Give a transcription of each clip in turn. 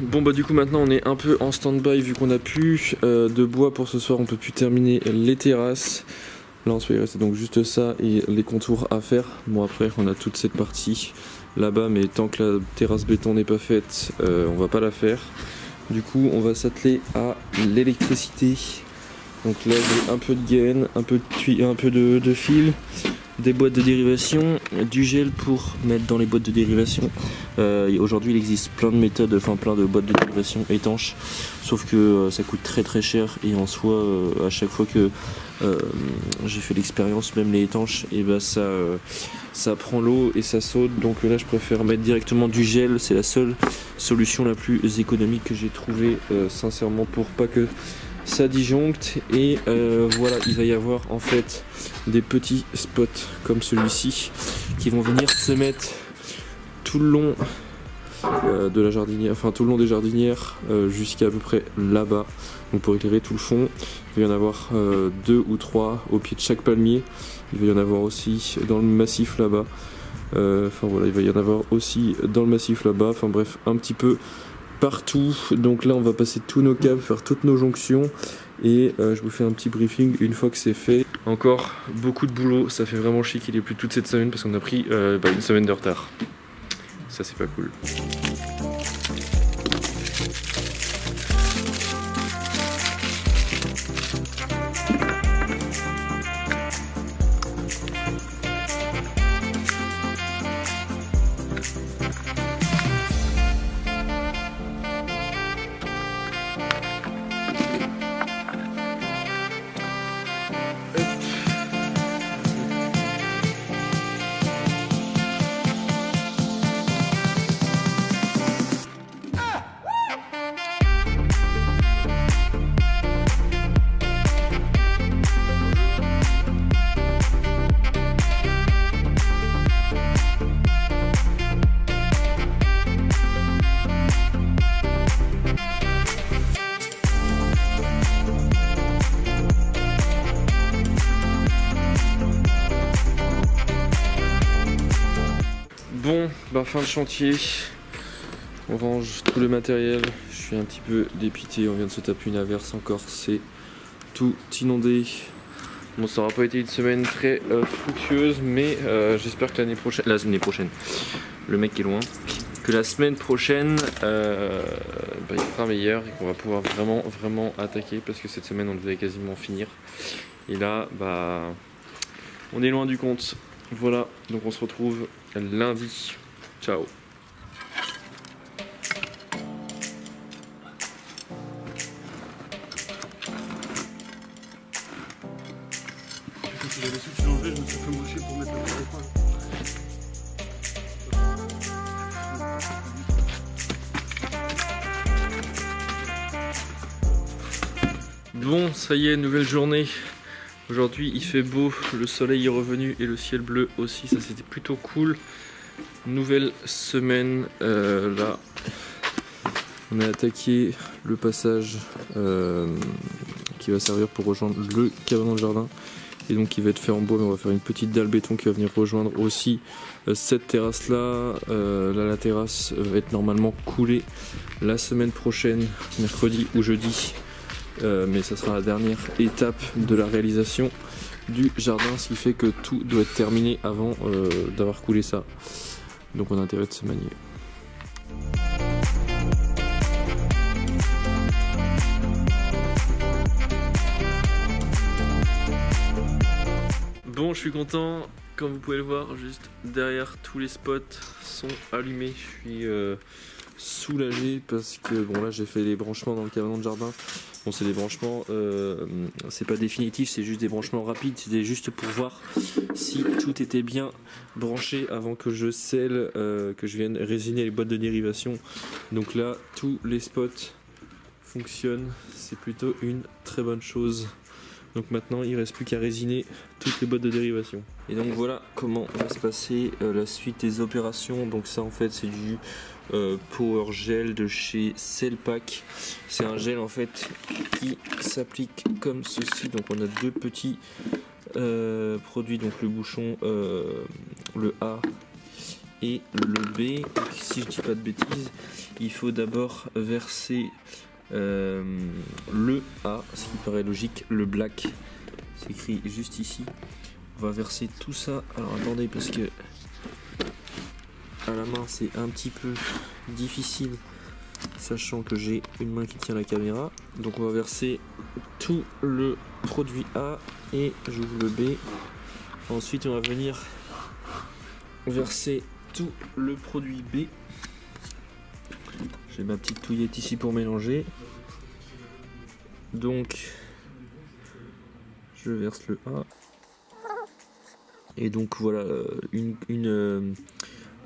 Bon bah du coup maintenant on est un peu en stand-by vu qu'on a plus de bois pour ce soir, on peut plus terminer les terrasses. Là on se fait rester donc juste ça et les contours à faire. Bon après on a toute cette partie là-bas, mais tant que la terrasse béton n'est pas faite, on va pas la faire. Du coup on va s'atteler à l'électricité. Donc là j'ai un peu de gaine, un peu de fil, des boîtes de dérivation, du gel pour mettre dans les boîtes de dérivation. Aujourd'hui il existe plein de méthodes, enfin plein de boîtes de dérivation étanches, sauf que ça coûte très cher et en soi à chaque fois que j'ai fait l'expérience, même les étanches, et bah ça prend l'eau et ça saute. Donc là je préfère mettre directement du gel, c'est la seule solution la plus économique que j'ai trouvée sincèrement pour pas que ça disjoncte. Et voilà, il va y avoir en fait des petits spots comme celui-ci qui vont venir se mettre tout le long de la jardinière, enfin tout le long des jardinières jusqu'à peu près là-bas, donc pour éclairer tout le fond. Il va y en avoir 2 ou 3 au pied de chaque palmier. Il va y en avoir aussi dans le massif là-bas, enfin voilà, il va y en avoir aussi dans le massif là-bas, enfin bref, un petit peu partout. Donc là on va passer tous nos câbles, faire toutes nos jonctions et je vous fais un petit briefing une fois que c'est fait. Encore beaucoup de boulot, ça fait vraiment chier qu'il ait plu toute cette semaine parce qu'on a pris une semaine de retard. Ça c'est pas cool. Bon, bah fin de chantier, on range tout le matériel. Je suis un petit peu dépité, on vient de se taper une averse encore, c'est tout inondé. Bon, ça n'aura pas été une semaine très fructueuse, mais j'espère que l'année prochaine, le mec est loin, que la semaine prochaine il sera meilleur et qu'on va pouvoir vraiment attaquer, parce que cette semaine on devait quasiment finir. Et là, bah, on est loin du compte. Voilà, donc on se retrouve lundi. Ciao. Bon, ça y est, nouvelle journée. Aujourd'hui il fait beau, le soleil est revenu et le ciel bleu aussi, ça c'était plutôt cool. Nouvelle semaine, là on a attaqué le passage qui va servir pour rejoindre le cabanon de jardin. Et donc qui va être fait en bois, mais on va faire une petite dalle béton qui va venir rejoindre aussi cette terrasse là. Là la terrasse va être normalement coulée la semaine prochaine, mercredi ou jeudi. Mais ça sera la dernière étape de la réalisation du jardin, ce qui fait que tout doit être terminé avant d'avoir coulé ça. Donc on a intérêt de se manier. Bon, je suis content, comme vous pouvez le voir, juste derrière tous les spots sont allumés. Je suis soulagé parce que bon là j'ai fait les branchements dans le cabanon de jardin. Bon, c'est des branchements, c'est pas définitif, c'est juste des branchements rapides, c'était juste pour voir si tout était bien branché avant que je scelle, que je vienne résiner les boîtes de dérivation. Donc là, tous les spots fonctionnent, c'est plutôt une très bonne chose. Donc maintenant, il ne reste plus qu'à résiner toutes les boîtes de dérivation. Et donc voilà comment va se passer la suite des opérations. Donc ça en fait c'est du Power Gel de chez Selpak. C'est un gel en fait qui s'applique comme ceci. Donc on a deux petits produits, donc le bouchon, le A et le B. Donc, si je dis pas de bêtises, il faut d'abord verser le A, ce qui paraît logique, le black, c'est écrit juste ici. On va verser tout ça. Alors attendez, parce que à la main c'est un petit peu difficile, sachant que j'ai une main qui tient la caméra. Donc on va verser tout le produit A et j'ouvre le B. Ensuite on va venir verser tout le produit B. J'ai ma petite touillette ici pour mélanger. Donc je verse le A. Et donc voilà,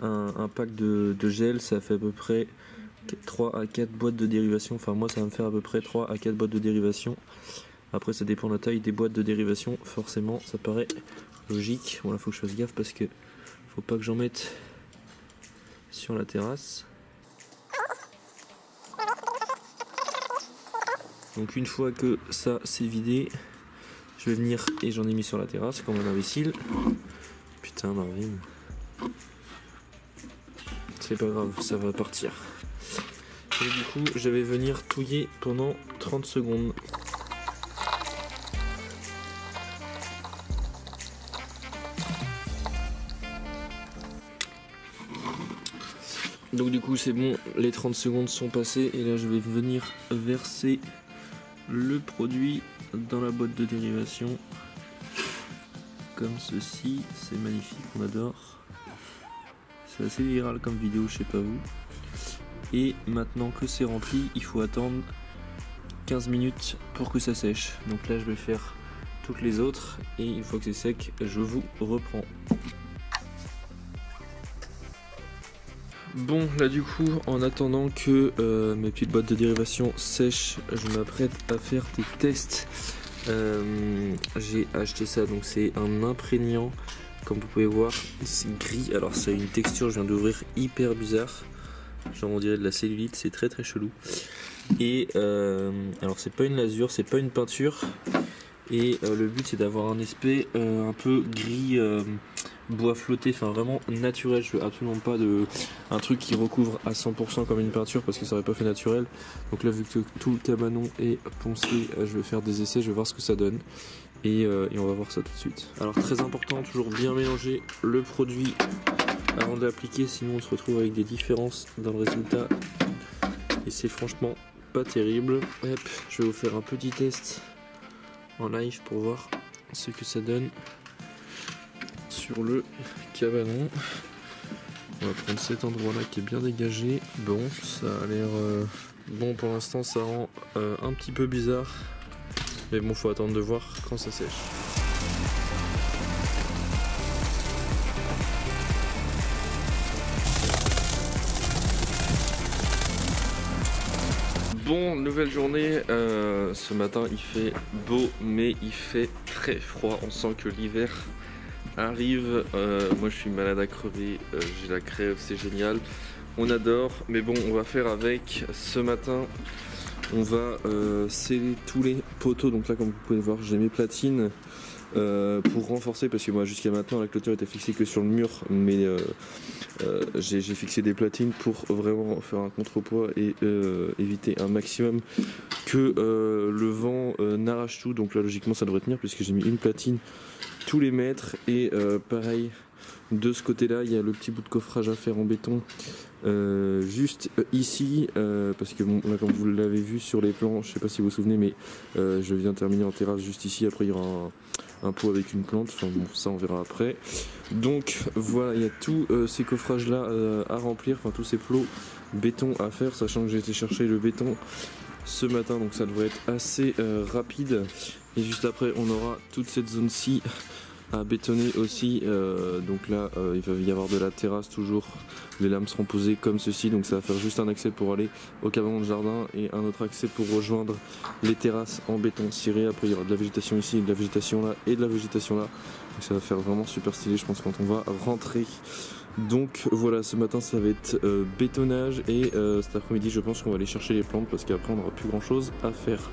un pack de gel, ça fait à peu près 3 à 4 boîtes de dérivation. Enfin moi ça va me faire à peu près 3 à 4 boîtes de dérivation. Après ça dépend de la taille des boîtes de dérivation. Forcément ça paraît logique. Bon là faut que je fasse gaffe parce que faut pas que j'en mette sur la terrasse. Donc une fois que ça c'est vidé, je vais venir, et j'en ai mis sur la terrasse comme un imbécile. Putain Marvin. C'est pas grave, ça va partir. Et du coup je vais venir touiller pendant 30 secondes. Donc du coup c'est bon, les 30 secondes sont passées et là je vais venir verser le produit dans la boîte de dérivation comme ceci. C'est magnifique, on adore. C'est assez viral comme vidéo, je sais pas vous. Et maintenant que c'est rempli, il faut attendre 15 minutes pour que ça sèche. Donc là je vais faire toutes les autres et une fois que c'est sec, je vous reprends. Bon là du coup, en attendant que mes petites boîtes de dérivation sèchent, je m'apprête à faire des tests. J'ai acheté ça, donc c'est un imprégnant, comme vous pouvez voir, c'est gris. Alors ça a une texture, je viens d'ouvrir, hyper bizarre, genre on dirait de la cellulite, c'est très très chelou. Et alors c'est pas une lasure, c'est pas une peinture, et le but c'est d'avoir un aspect un peu gris, bois flotté, enfin vraiment naturel. Je veux absolument pas un truc qui recouvre à 100% comme une peinture parce que ça aurait pas fait naturel. Donc là vu que tout le cabanon est poncé, je vais faire des essais, je vais voir ce que ça donne et on va voir ça tout de suite. Alors très important, toujours bien mélanger le produit avant de l'appliquer, sinon on se retrouve avec des différences dans le résultat et c'est franchement pas terrible. Hop, je vais vous faire un petit test en live pour voir ce que ça donne sur le cabanon. On va prendre cet endroit là qui est bien dégagé. Bon, ça a l'air bon pour l'instant, ça rend un petit peu bizarre, mais bon, faut attendre de voir quand ça sèche. Bon, nouvelle journée, ce matin il fait beau mais il fait très froid, on sent que l'hiver arrive. Moi je suis malade à crever, j'ai la crève, c'est génial, on adore, mais bon on va faire avec. Ce matin on va sceller tous les poteaux, donc là comme vous pouvez voir j'ai mes platines pour renforcer, parce que moi jusqu'à maintenant la clôture était fixée que sur le mur, mais j'ai fixé des platines pour vraiment faire un contrepoids et éviter un maximum que le vent n'arrache tout. Donc là logiquement ça devrait tenir puisque j'ai mis une platine tous les mètres, et pareil de ce côté là il y a le petit bout de coffrage à faire en béton juste ici, parce que bon, là comme vous l'avez vu sur les plans, je sais pas si vous vous souvenez, mais je viens terminer en terrasse juste ici. Après il y aura un pot avec une plante, enfin bon, ça on verra après. Donc voilà, il y a tous ces coffrages là à remplir, enfin tous ces plots béton à faire, sachant que j'ai été chercher le béton ce matin, donc ça devrait être assez rapide. Et juste après on aura toute cette zone ci à bétonner aussi, donc là il va y avoir de la terrasse toujours, les lames seront posées comme ceci, donc ça va faire juste un accès pour aller au cabanon de jardin et un autre accès pour rejoindre les terrasses en béton ciré. Après il y aura de la végétation ici, de la végétation là et de la végétation là, donc ça va faire vraiment super stylé je pense quand on va rentrer. Donc voilà, ce matin ça va être bétonnage, et cet après-midi je pense qu'on va aller chercher les plantes parce qu'après on n'aura plus grand chose à faire.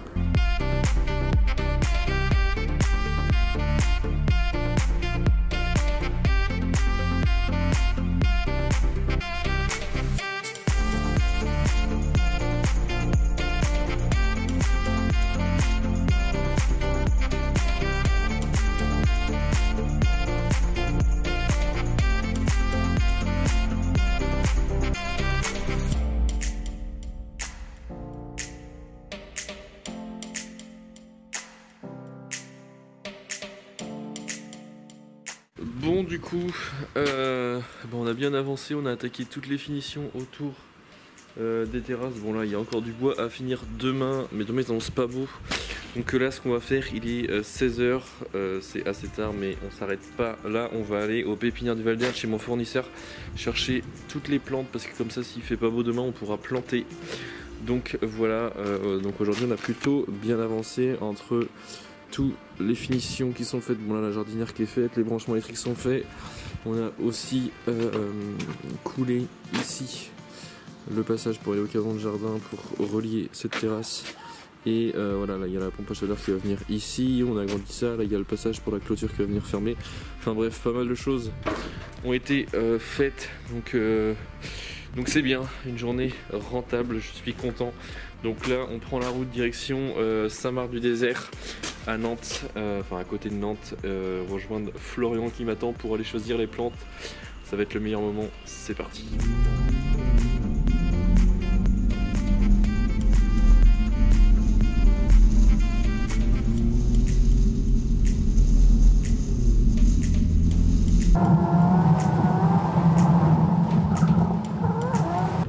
Bon du coup, on a bien avancé, on a attaqué toutes les finitions autour des terrasses. Bon là il y a encore du bois à finir demain, mais demain ils annoncent pas beau. Donc là ce qu'on va faire, il est 16h, c'est assez tard mais on s'arrête pas là, on va aller au pépinière du Val d'Erne chez mon fournisseur chercher toutes les plantes parce que comme ça s'il fait pas beau demain on pourra planter. Donc voilà, donc aujourd'hui on a plutôt bien avancé entre toutes les finitions qui sont faites. Bon là la jardinière qui est faite, les branchements électriques sont faits. On a aussi coulé ici le passage pour aller au caban de jardin pour relier cette terrasse. Et voilà, là il y a la pompe à chaleur qui va venir ici, on a agrandi ça, là il y a le passage pour la clôture qui va venir fermer. Enfin bref, pas mal de choses ont été faites, donc c'est bien, une journée rentable, je suis content. Donc là on prend la route direction Saint-Marc-du-Désert à Nantes, enfin à côté de Nantes, rejoindre Florian qui m'attend pour aller choisir les plantes. Ça va être le meilleur moment, c'est parti.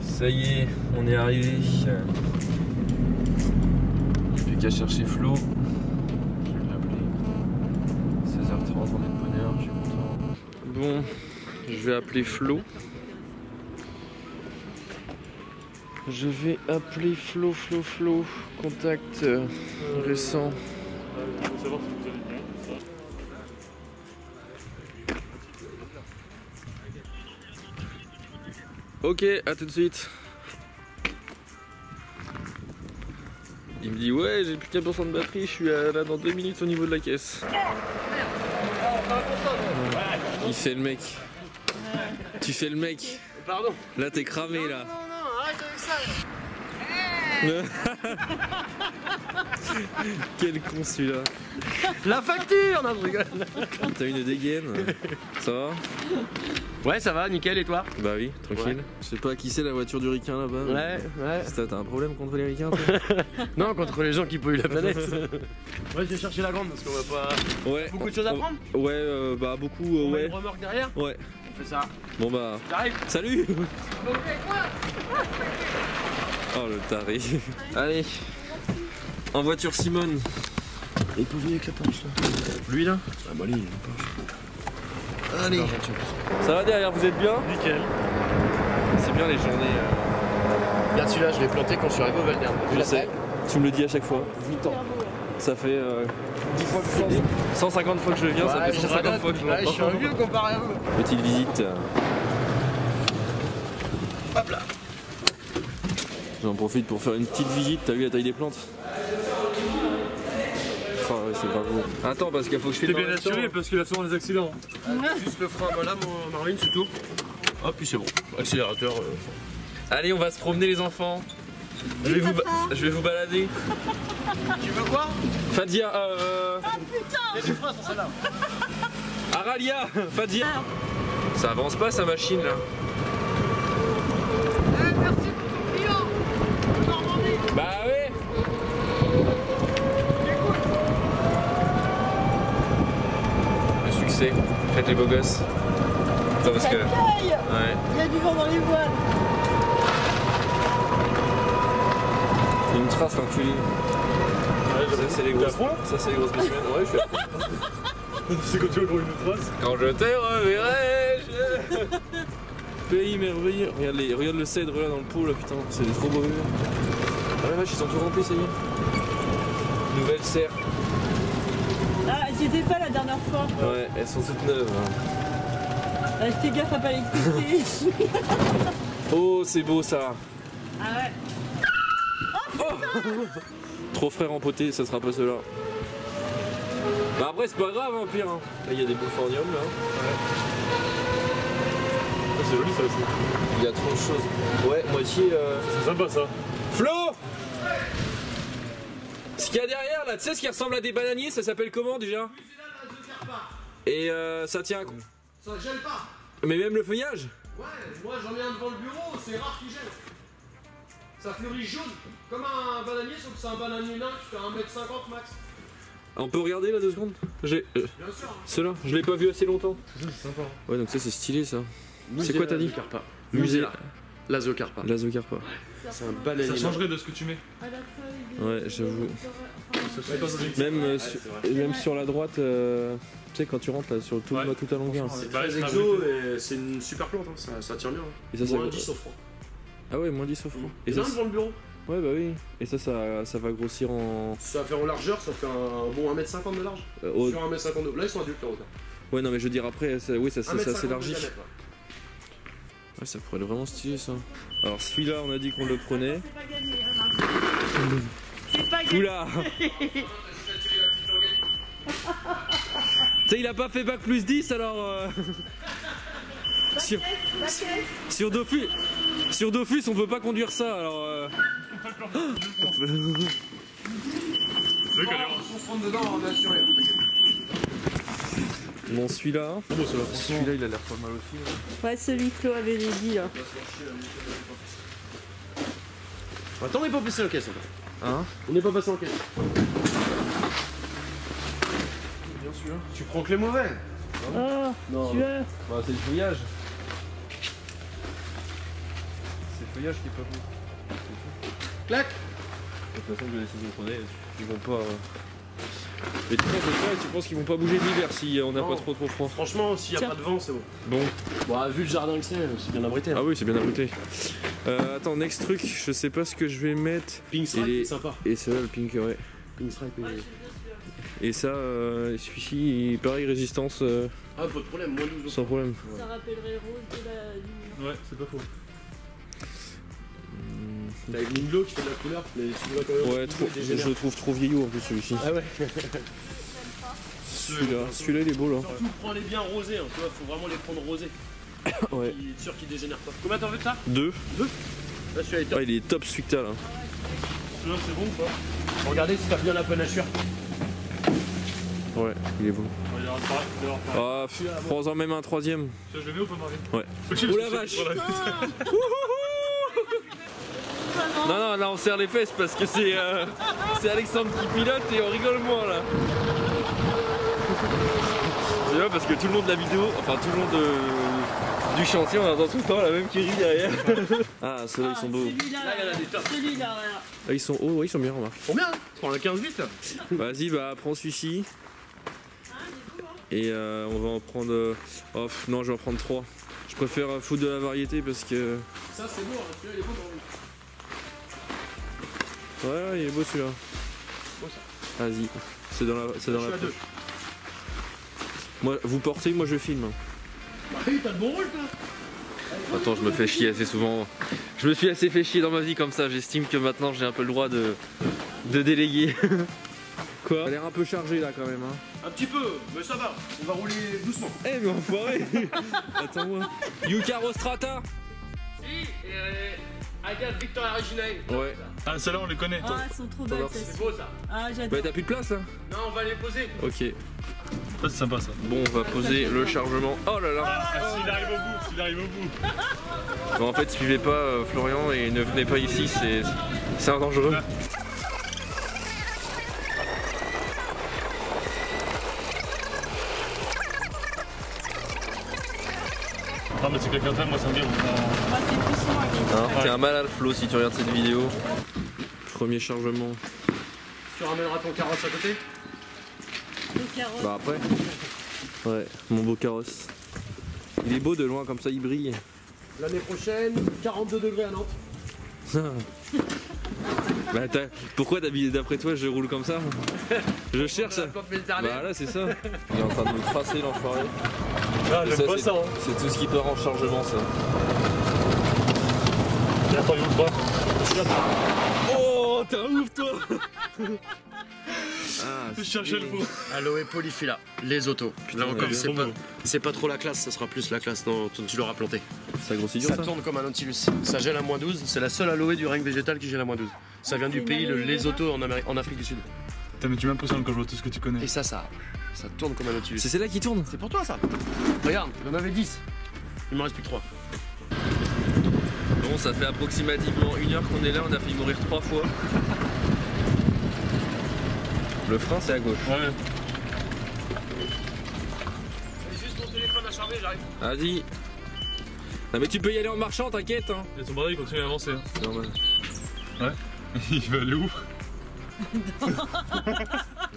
Ça y est, on est arrivé. Plus qu'à chercher Flo. Je vais l'appeler. 16h30, on est de bonne heure, je suis content. Bon, je vais appeler Flo. Je vais appeler Flo. Contact récent. Savoir si vous allez bien. Ok, à tout de suite. Il me dit ouais, j'ai plus qu'un % de batterie, je suis là dans 2 minutes au niveau de la caisse. Il fait le mec. Tu fais le mec. Pardon. Là t'es cramé là. Non, arrête avec ça. Quel con celui-là. La facture. Non, je rigole. T'as une dégaine. Ça va? Ouais, ça va, nickel, et toi? Bah oui, tranquille. Ouais. Je sais pas qui c'est la voiture du ricain là-bas. Ouais. T'as un problème contre les ricains toi? Non, contre les gens qui polluent la planète. Ouais, je vais chercher la grande parce qu'on va pas... Ouais. Beaucoup de choses à prendre? Ouais, bah beaucoup, On met ouais. une remorque derrière? Ouais. On fait ça. Bon bah... J'arrive. Salut. Oh le taré. Allez. En voiture Simone. Et il peut venir avec la Porsche là. Lui là? Ah bah lui, il est pas. Allez. Ça va derrière, vous êtes bien? Nickel. C'est bien les journées. Regarde celui-là, je l'ai planté quand je suis arrivé au Val d'Erne. Je sais. Tu me le dis à chaque fois. 8 ans. Ça fait 10 fois que je viens. 150 fois que je viens, ça fait 150 fois que je l'entends. Je suis un vieux comparé à vous. Petite visite. Hop là. J'en profite pour faire une petite visite. T'as vu la taille des plantes? Oh ouais, c'est pas beau. Attends, parce qu'il faut que je filme. T'es bien assuré parce qu'il a souvent des accidents. Juste le frein, voilà mon Marine, c'est tout. Hop, puis c'est bon. Accélérateur. Allez, on va se promener les enfants. Je vais vous balader. Tu veux quoi? Fadia, Ah putain! Il y a des freins sur celle-là. Aralia, Fadia. Ça avance pas sa machine là. Merci pour ton client! Normandie! Bah ouais. Le succès, faites les beaux gosses. Attends, parce Ça que... caille! Ouais. Il y a du vent dans les voiles! Il y a une trace l'enculé. Ça c'est les grosses. Ça c'est les grosses spécimens. Ouais, je suis à fond. Tu sais quand tu vas voir une trace? Quand je te reverrai, pays merveilleux. Regarde le cèdre là dans le pot là, putain, c'est trop beau. Ah la vache, ils sont tout remplis, ça y est. Nouvelle serre. Ah, j'y étais pas la dernière fois. Ouais, elles sont toutes neuves. Ah, fais gaffe à pas l'électricité. Oh, c'est beau ça. Ah ouais. Trop frère empoté, ça sera pas cela. Bah après, c'est pas grave, hein, pire. Hein. Là, il y a des boufforniums là. Ah, c'est joli ça aussi. Il y a trop de choses. Ouais, moitié. C'est sympa ça. Flo! Ce qu'il y a derrière là, tu sais ce qui ressemble à des bananiers, ça s'appelle comment déjà? Et ça tient. Ça gèle pas. Mais même le feuillage? Ouais, moi j'en ai un devant le bureau, c'est rare qu'il gèle. Ça fleurit jaune, comme un bananier, sauf que c'est un bananier nain qui fait 1m50 max. On peut regarder là 2 secondes? Ceux-là, je l'ai pas vu assez longtemps. C'est sympa. Ouais, donc ça c'est stylé ça. C'est quoi t'as dit? Musée Lazocarpa. Lazocarpa. C'est un baleine. Ça changerait de ce que tu mets. Ouais, j'avoue. Ouais, Même sur la droite, tu sais, quand tu rentres là, sur toute la longueur. C'est très exo et c'est une super plante, hein. ça tire bien. Hein. Et ça, Moins 10 au froid. Ah ouais, moins 10 au froid. Et ça, devant le bureau. Ouais, bah oui. Et ça va grossir en. Ça fait en largeur, ça fait un bon 1m50 de large. Sur 1m50 de. Là, ils sont adultes là, hauteur. Ouais, non, mais je veux dire après, ça s'élargit. Ouais. Ouais, ça pourrait être vraiment stylé ça. Alors celui-là, on a dit qu'on le prenait. C'est pas gagné, hein. C'est pas gagné. Oula. Tu sais, il a pas fait bac plus 10 alors. Sur Dofus, on peut pas conduire ça alors. On se rentre dedans, on est assuré. Bon, celui-là, il a l'air pas mal aussi. Ouais, celui que Flo avait dit là. Attends, on n'est pas passé en caisse encore. Hein? On n'est pas passé en caisse. Bien sûr. Tu prends que les mauvais. Oh, Non. tu veux? Bah, c'est le feuillage. C'est le feuillage qui est pas bon. Clac. De toute façon, je vais laisser vous prendre. Ils vont pas. Mais tu penses qu'ils vont pas bouger l'hiver si on n'a pas trop froid. Franchement, s'il n'y a pas de vent, c'est bon. Bon. Bon, vu le jardin que c'est bien abrité. Ah oui, c'est bien abrité. Attends, next truc, je sais pas ce que je vais mettre. Pink Stripe, c'est sympa. Et c'est là le pink, ouais. Pink Stripe et ça, celui-ci, pareil, résistance. Ah, pas de problème, moins 12. Sans problème. Ça rappellerait Rose de la. Ouais, c'est pas faux. T'as une Minglo qui fait de la couleur, mais tu vois quand même. Ouais, je le trouve trop vieillot en plus celui-ci. Ah ouais. Celui-là il est beau là. Surtout prends-les bien rosés, hein, tu vois, faut vraiment les prendre rosés. Ouais. Il est sûr qu'ils dégénèrent pas. Combien t'en veux de ça? 2. Là, celui-là est top. Ah, il est top celui que t'as là. Celui-là, c'est bon ou pas? Regardez si t'as bien la panachure. Ouais, il est beau. Il y aura pareil. Ah, prends-en même un troisième. Je le mets ou pas, Marvin? Ouais. Oh la vache! Non, là on serre les fesses parce que c'est Alexandre qui pilote et on rigole moins là. C'est là parce que tout le long de la vidéo, enfin tout le long du chantier, on entend tout le temps la même qui rit derrière. Ah, ceux-là ils sont beaux. Celui-là, Là, il y en a des tops. celui-là, voilà. Ah, ils sont hauts, ouais, ils sont bien, remarque. Combien? Prends le 15-8 là. Vas-y, bah prends celui-ci. Et on va en prendre. Oh, non, je vais en prendre 3. Je préfère foutre de la variété parce que. Ça, c'est beau, hein. Celui-là, il est beau pour vous. Ouais, il est beau celui-là. Beau ça. Vas-y, c'est dans la. Je suis à 2. Moi, vous portez, moi je filme. Bah oui, t'as le bon rôle toi. Attends, je me fais chier assez souvent. Je me suis assez fait chier dans ma vie comme ça. J'estime que maintenant j'ai un peu le droit de déléguer. Quoi? Ça a l'air un peu chargé là quand même. Hein. Un petit peu, mais ça va. On va rouler doucement. Eh mais enfoiré. Attends-moi. Yuka Rostrata. Si, Agathe Victoria Reginae. Ouais. Ah, celles-là, on les connaît. Ah, elles sont trop belles Alors, C'est celles-ci. beau ça. Ah, Bah j'adore. t'as plus de place là? Non, on va les poser. Ok. Ça, c'est sympa ça. Bon, on va poser le chargement. Oh là là. Ah, s'il arrive au bout, s'il arrive au bout. Bon, en fait, suivez pas Florian et ne venez pas ici, c'est un dangereux. Non, mais c'est quelqu'un d'autre, moi ça me dit. Moi, c'est plus moi qui Hein, t'es un malade Flo si tu regardes cette vidéo. Premier chargement. Tu ramèneras ton carrosse à côté. le carotte. Bah après. Ouais, mon beau carrosse. Il est beau de loin comme ça, il brille. L'année prochaine, 42 degrés à Nantes. Bah pourquoi d'après toi je roule comme ça? Je cherche. La plante méditerranéenne. Bah là c'est ça. Il est en train de nous tracer l'enfoiré. Ah, j'aime pas ça. Hein. C'est tout ce qui part en chargement ça. Il attend, il ouvre pas. Oh t'es un ouf toi. Ah, Je cherchais le mot. Aloe polyphylla, les autos. Là encore, ouais, c'est pas trop la classe, ça sera plus la classe quand tu l'auras planté. ça grossit dur Ça ça. tourne comme un Nautilus. Ça gèle à moins 12, c'est la seule aloe du règne végétal qui gèle à moins 12. Ça vient du pays, le Lesotho en Afrique du Sud. Putain, mais tu m'impressionnes quand je vois tout ce que tu connais. Et ça tourne comme un Nautilus. C'est celle-là qui tourne. C'est pour toi ça. Regarde, il en avait 10. Il m'en reste plus que 3. Bon, ça fait approximativement 1 heure qu'on est là, on a failli mourir 3 fois. Le frein c'est à gauche. Ouais. J'ai juste mon téléphone à charger, j'arrive. Vas-y. Non mais tu peux y aller en marchant, t'inquiète hein. Et son bordel il continue à avancer. Hein. Normal. Ouais. Il va aller où?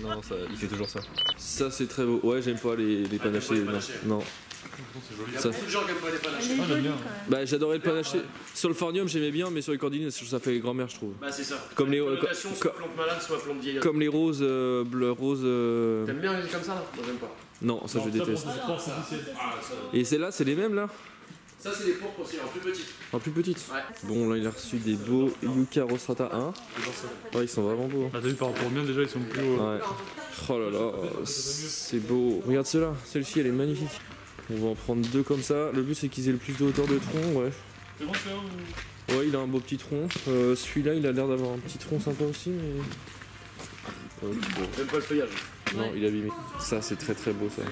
Non, ça, il fait toujours ça. Ça c'est très beau. Ouais, j'aime pas les panachés. Non. C'est joli. Il y a Ça- beaucoup de gens qui aiment pas les panachés. Ah, j'aime bien. Bah j'adorais le panaché. Sur le Fornium j'aimais bien, mais sur les cordillines ça fait grand-mère je trouve. Bah c'est ça. Comme les- connotation, soit plante malade, soit plante vieillotte. Comme les roses bleu rose. T'aimes bien les comme ça là? Moi j'aime pas. Non, ça je déteste. Ah, ça, Et celles-là c'est les mêmes là? ça c'est les pourpres aussi, en plus petit. En plus petites. Ouais. Bon là il a reçu des beaux Yucca Rostrata 1. Ouais ils sont vraiment beaux. Bah, t'as vu par rapport au mien déjà ils sont plus hauts. Ouais. Oh là là, c'est beau. Regarde celle-là, celle-ci elle est magnifique. On va en prendre deux comme ça. Le but c'est qu'ils aient le plus de hauteur de tronc, ouais. C'est bon celui-là ou... Ouais il a un beau petit tronc. Celui-là il a l'air d'avoir un petit tronc sympa aussi mais... bon. J'aime pas le feuillage. Non il est abîmé. Ça c'est très très beau ça. Ouais,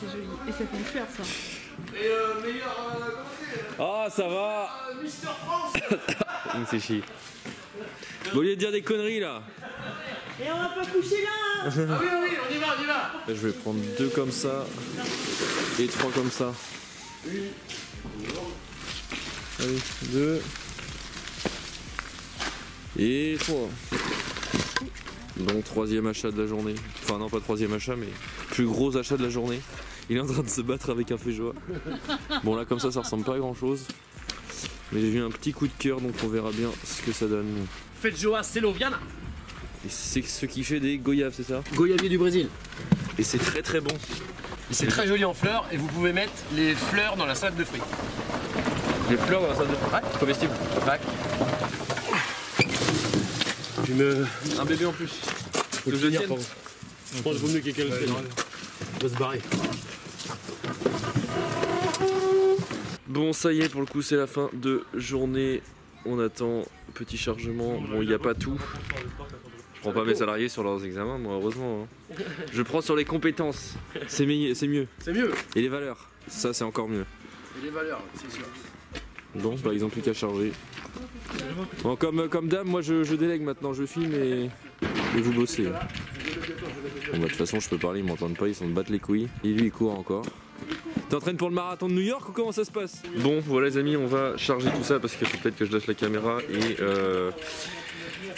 c'est joli. Et ça fait une fleur, ça. Et meilleur. Comment c'est? Ah ça va. Mister France. Il me fait chier. Bon, au lieu de dire des conneries là. Et on va pas coucher là, hein. Ah oui, oui, on y va, on y va. Là, je vais prendre deux comme ça. Et trois comme ça. Allez, deux. Et trois. Donc troisième achat de la journée. Enfin non pas troisième achat mais plus gros achat de la journée. Il est en train de se battre avec un Feijoa. Bon là comme ça ressemble pas à grand chose. Mais j'ai eu un petit coup de cœur donc on verra bien ce que ça donne. Feijoa Seloviana. Et c'est ce qui fait des goyaves c'est ça? Goyavier du Brésil. Et c'est très très bon. C'est très joli en fleurs et vous pouvez mettre les fleurs dans la salade de fruits. Les fleurs dans la salle de Ouais. comestible. Ouais. Tu me. Un bébé en plus. Faut Que je finir, tienne. pardon. Je pense qu'il vaut mieux que quelqu'un le tienne. On va se barrer. Bon ça y est pour le coup c'est la fin de journée. On attend petit chargement. Bon il n'y a pas tout. Je prends pas mes salariés sur leurs examens moi heureusement. Hein. Je prends sur les compétences. C'est mieux. C'est mieux. Et les valeurs. Ça c'est encore mieux. Et les valeurs, c'est sûr. Donc bah, ils ont plus qu'à charger. Bon, comme dame moi je délègue maintenant. Je filme et vous bossez. Bon bah de toute façon je peux parler, ils m'entendent pas, ils s'en battent les couilles. Et lui il court encore. T'entraînes pour le marathon de New York ou comment ça se passe? Bon voilà les amis on va charger tout ça parce qu'il faut peut-être que je lâche la caméra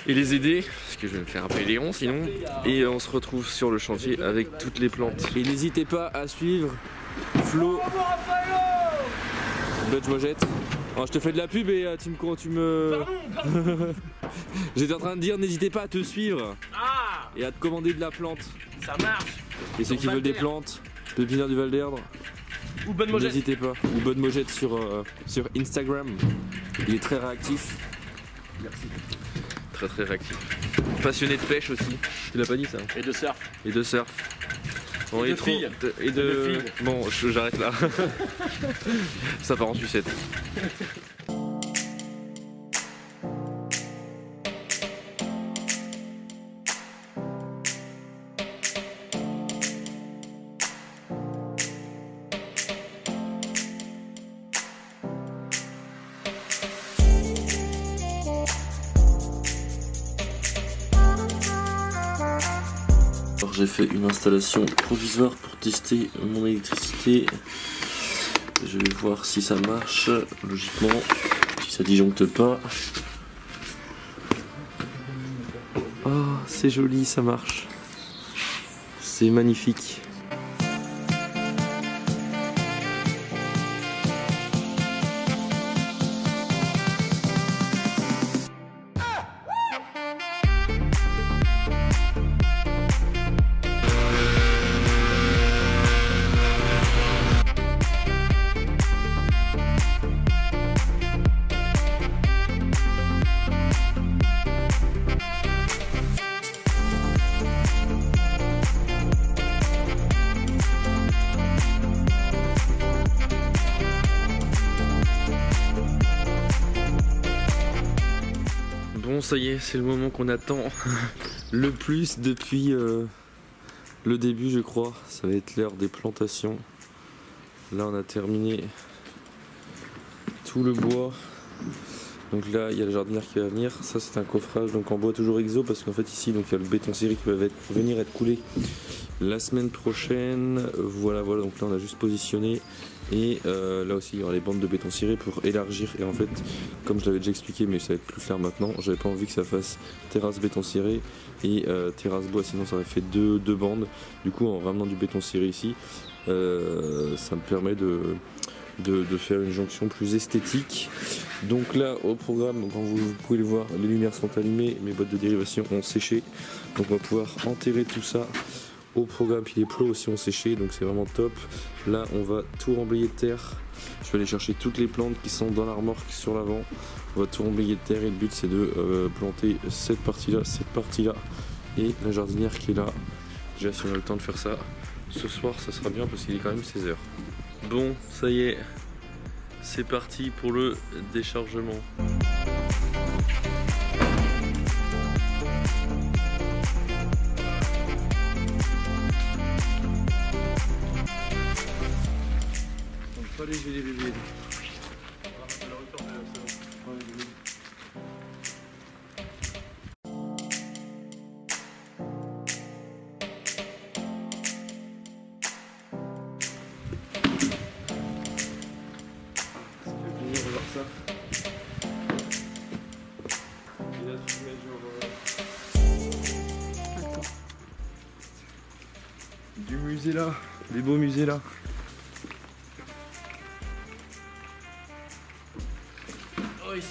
et les aider parce que je vais me faire appeler Léon sinon. Et on se retrouve sur le chantier avec toutes les plantes. Et n'hésitez pas à suivre Flo Budge Mojette. Alors, je te fais de la pub et tu me... Pardon. J'étais en train de dire n'hésitez pas à te suivre Ah, et à te commander de la plante. ça marche. Et ceux qui veulent des plantes, Pépinière du Val d'Erdre, Ou bonne mojette. n'hésitez pas. Ou Bonne Mojette sur Instagram. Il est très réactif. Merci. Très très réactif. Passionné de pêche aussi. Tu l'as pas dit ça? Et de surf. Et de surf. Bon, Et de filles. Et de filles. Bon, j'arrête là. Ça part en sucette. J'ai fait une installation provisoire pour tester mon électricité. Je vais voir si ça marche, logiquement, si ça disjoncte pas. Oh, c'est joli, ça marche. C'est magnifique. Bon ça y est, c'est le moment qu'on attend le plus depuis le début je crois. Ça va être l'heure des plantations. Là on a terminé tout le bois. Donc là il y a le jardinière qui va venir, ça c'est un coffrage donc en bois toujours exo parce qu'en fait ici donc il y a le béton ciré qui va venir être coulé la semaine prochaine. Voilà donc là on a juste positionné et là aussi il y aura les bandes de béton ciré pour élargir et en fait comme je l'avais déjà expliqué mais ça va être plus clair maintenant, j'avais pas envie que ça fasse terrasse béton ciré et terrasse bois sinon ça aurait fait deux bandes. Du coup en ramenant du béton ciré ici ça me permet de faire une jonction plus esthétique. Donc là au programme, donc, quand vous pouvez le voir, les lumières sont allumées, mes bottes de dérivation ont séché, donc on va pouvoir enterrer tout ça au programme, puis les plots aussi ont séché, donc c'est vraiment top. Là on va tout remblayer de terre, je vais aller chercher toutes les plantes qui sont dans la remorque sur l'avant, on va tout remblayer de terre et le but c'est de planter cette partie là et la jardinière qui est là. Déjà si on a le temps de faire ça ce soir ça sera bien parce qu'il est quand même 16h. Bon, ça y est, c'est parti pour le déchargement. Donc pas léger les bébés. Du musée là, des beaux musées là. Allez.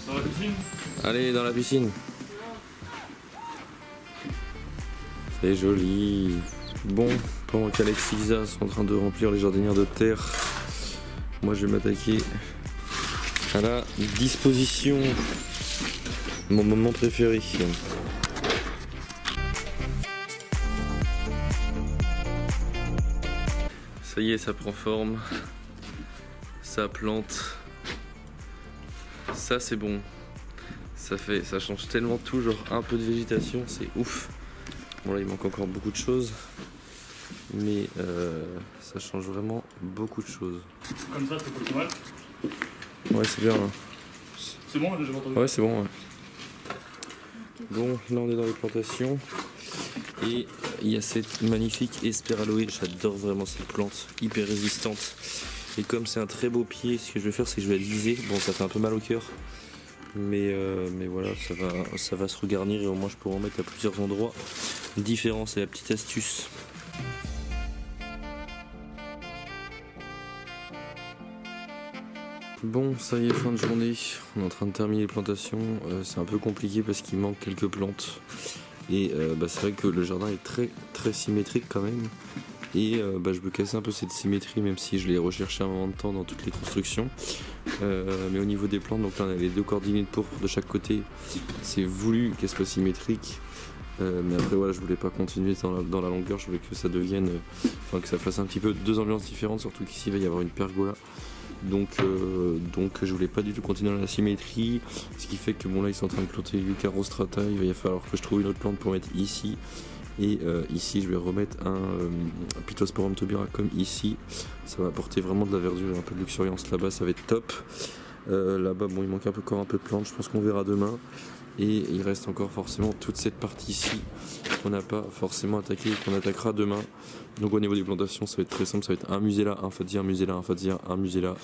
Dans la piscine? Allez dans la piscine. C'est joli. Bon, pendant qu'Alex et Lisa sont en train de remplir les jardinières de terre, moi je vais m'attaquer à la disposition. Mon moment préféré. Ça y est, ça prend forme. Ça plante. Ça c'est bon. Ça change tellement tout, genre un peu de végétation, c'est ouf. Bon là il manque encore beaucoup de choses, mais ça change vraiment beaucoup de choses. Comme ça, c'est pas mal. Ouais c'est bien. Hein. C'est bon, j'ai entendu. Ouais c'est bon. Ouais. Bon là on est dans les plantations et il y a cette magnifique Esperaloe. J'adore vraiment cette plante hyper résistante. Et comme c'est un très beau pied, ce que je vais faire c'est que je vais la liser. Bon ça fait un peu mal au cœur. Mais voilà, ça va se regarnir et au moins je pourrai en mettre à plusieurs endroits différents, c'est la petite astuce. Bon, ça y est, fin de journée, on est en train de terminer les plantations, c'est un peu compliqué parce qu'il manque quelques plantes. Et c'est vrai que le jardin est très symétrique quand même. Et je veux casser un peu cette symétrie même si je l'ai recherché un moment de temps dans toutes les constructions. Mais au niveau des plantes, donc là on a les deux coordonnées pourpres de chaque côté. C'est voulu qu'elles soient symétriques. Mais après voilà, je voulais pas continuer dans la longueur, je voulais que ça devienne, que ça fasse un petit peu deux ambiances différentes, surtout qu'ici il va y avoir une pergola. Donc je voulais pas du tout continuer dans la symétrie, ce qui fait que bon là ils sont en train de planter Yucca rostrata, il va y falloir que je trouve une autre plante pour mettre ici. Et ici je vais remettre un Pittosporum tobira comme ici, ça va apporter vraiment de la verdure et un peu de luxuriance là-bas, ça va être top. Là-bas bon il manque encore un peu de plantes, je pense qu'on verra demain. Et il reste encore forcément toute cette partie ici qu'on n'a pas forcément attaqué et qu'on attaquera demain. Donc au niveau des plantations ça va être très simple, ça va être un musée là, un fadia, un musée là, un fadia, un musée là.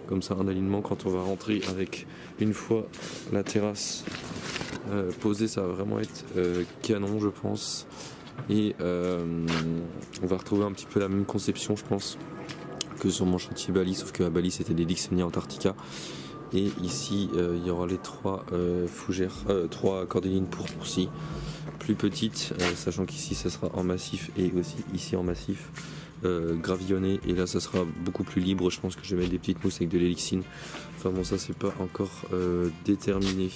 Comme ça un alignement quand on va rentrer avec une fois la terrasse posée, ça va vraiment être canon je pense. Et on va retrouver un petit peu la même conception je pense que sur mon chantier Bali, sauf que à Bali c'était des Lixenia Antarctica. Et ici il y aura les trois fougères, trois cordillines pourpres aussi, plus petites, sachant qu'ici ça sera en massif et aussi ici en massif gravillonné, et là ça sera beaucoup plus libre. Je pense que je vais mettre des petites mousses avec de l'élixine. Enfin bon, ça c'est pas encore déterminé,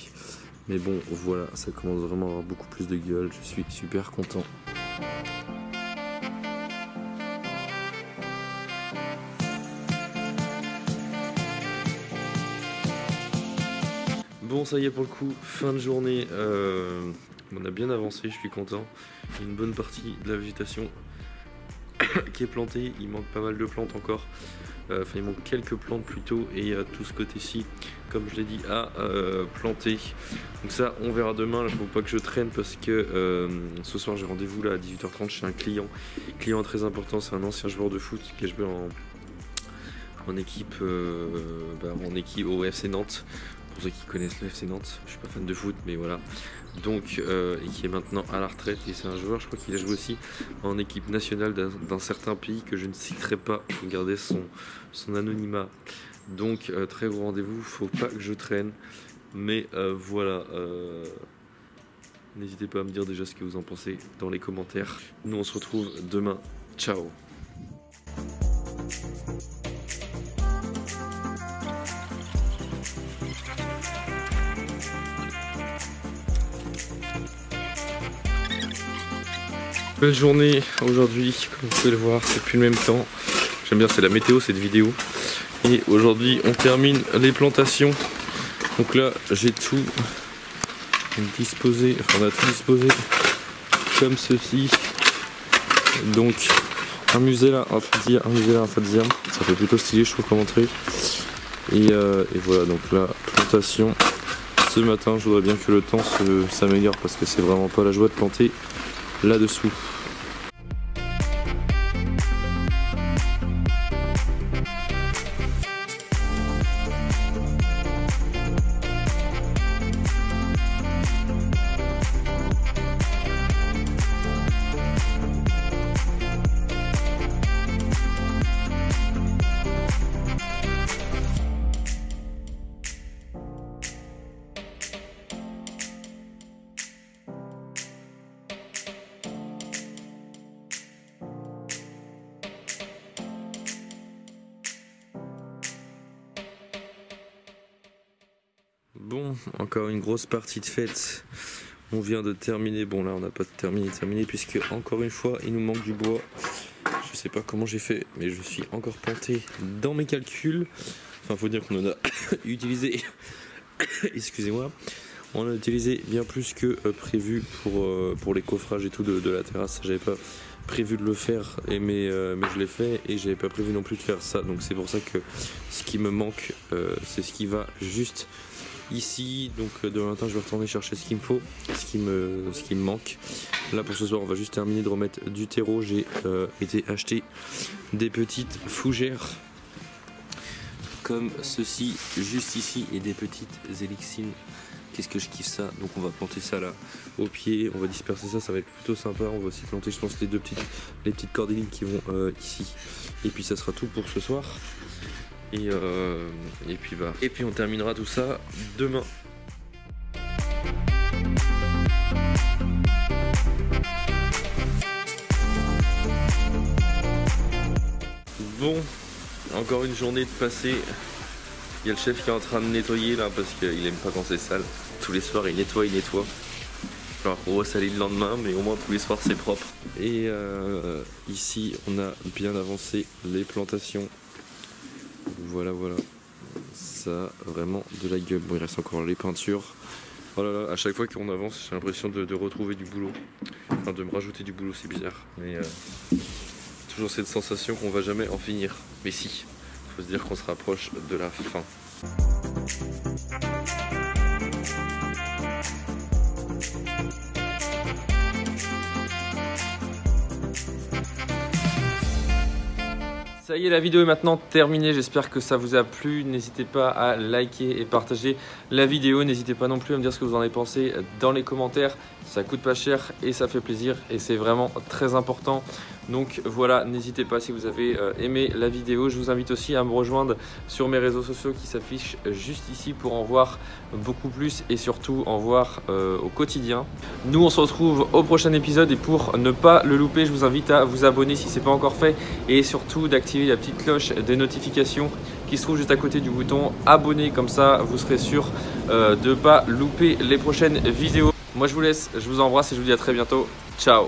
mais bon voilà, ça commence vraiment à avoir beaucoup plus de gueule, je suis super content. Bon, ça y est pour le coup, fin de journée. On a bien avancé, je suis content. Il y a une bonne partie de la végétation qui est plantée. Il manque pas mal de plantes encore. Enfin, il manque quelques plantes plutôt. Et tout ce côté-ci, comme je l'ai dit, à planter. Donc ça, on verra demain. Il ne faut pas que je traîne parce que ce soir, j'ai rendez-vous là à 18h30 chez un client. Client très important, c'est un ancien joueur de foot qui a joué en équipe au FC Nantes. Pour ceux qui connaissent le FC Nantes, je suis pas fan de foot, mais voilà. Donc, et qui est maintenant à la retraite. Et c'est un joueur, je crois qu'il a joué aussi en équipe nationale d'un certain pays que je ne citerai pas pour garder son anonymat. Donc, très gros rendez-vous, faut pas que je traîne. Mais voilà. N'hésitez pas à me dire déjà ce que vous en pensez dans les commentaires. Nous, on se retrouve demain. Ciao. Belle journée aujourd'hui, comme vous pouvez le voir, c'est plus le même temps. J'aime bien, c'est la météo cette vidéo. Et aujourd'hui on termine les plantations. Donc là j'ai tout disposé, enfin on a tout disposé comme ceci. Donc un musée là, un fadia, ça fait plutôt stylé je trouve comme entrée. Et voilà, donc la plantation ce matin, je voudrais bien que le temps s'améliore parce que c'est vraiment pas la joie de planter là-dessous. Bon, encore une grosse partie de fête. On vient de terminer. Bon là on n'a pas terminé puisque encore une fois il nous manque du bois. Je sais pas comment j'ai fait, mais je suis encore planté dans mes calculs. Enfin faut dire qu'on en a utilisé. Excusez-moi. On a utilisé bien plus que prévu pour les coffrages et tout de la terrasse. J'avais pas prévu de le faire, mais je l'ai fait et j'avais pas prévu non plus de faire ça. Donc c'est pour ça que ce qui me manque, c'est ce qui va juste ici. Donc demain matin je vais retourner chercher ce qu'il me faut, ce qui me manque. Là pour ce soir on va juste terminer de remettre du terreau. J'ai été acheter des petites fougères comme ceci juste ici et des petites élixines. Qu'est-ce que je kiffe ça. Donc on va planter ça là au pied, on va disperser ça, ça va être plutôt sympa. On va aussi planter je pense les petites cordéline qui vont ici. Et puis ça sera tout pour ce soir. Et puis on terminera tout ça demain. Bon, encore une journée de passé. Il y a le chef qui est en train de nettoyer là parce qu'il aime pas quand c'est sale. Tous les soirs il nettoie. Alors on va saler le lendemain, mais au moins tous les soirs c'est propre. Et ici on a bien avancé les plantations. Voilà, ça a vraiment de la gueule. Bon, il reste encore les peintures. Oh là là, à chaque fois qu'on avance, j'ai l'impression de retrouver du boulot. Enfin, de me rajouter du boulot, c'est bizarre. Mais toujours cette sensation qu'on va jamais en finir. Mais si, faut se dire qu'on se rapproche de la fin. Ça y est, la vidéo est maintenant terminée, j'espère que ça vous a plu. N'hésitez pas à liker et partager la vidéo. N'hésitez pas non plus à me dire ce que vous en avez pensé dans les commentaires. Ça coûte pas cher et ça fait plaisir et c'est vraiment très important. Donc voilà, n'hésitez pas si vous avez aimé la vidéo. Je vous invite aussi à me rejoindre sur mes réseaux sociaux qui s'affichent juste ici pour en voir beaucoup plus et surtout en voir au quotidien. Nous on se retrouve au prochain épisode et pour ne pas le louper, je vous invite à vous abonner si ce n'est pas encore fait et surtout d'activer la petite cloche des notifications qui se trouve juste à côté du bouton abonner. Comme ça vous serez sûr de ne pas louper les prochaines vidéos. Moi je vous laisse, je vous embrasse et je vous dis à très bientôt. Ciao.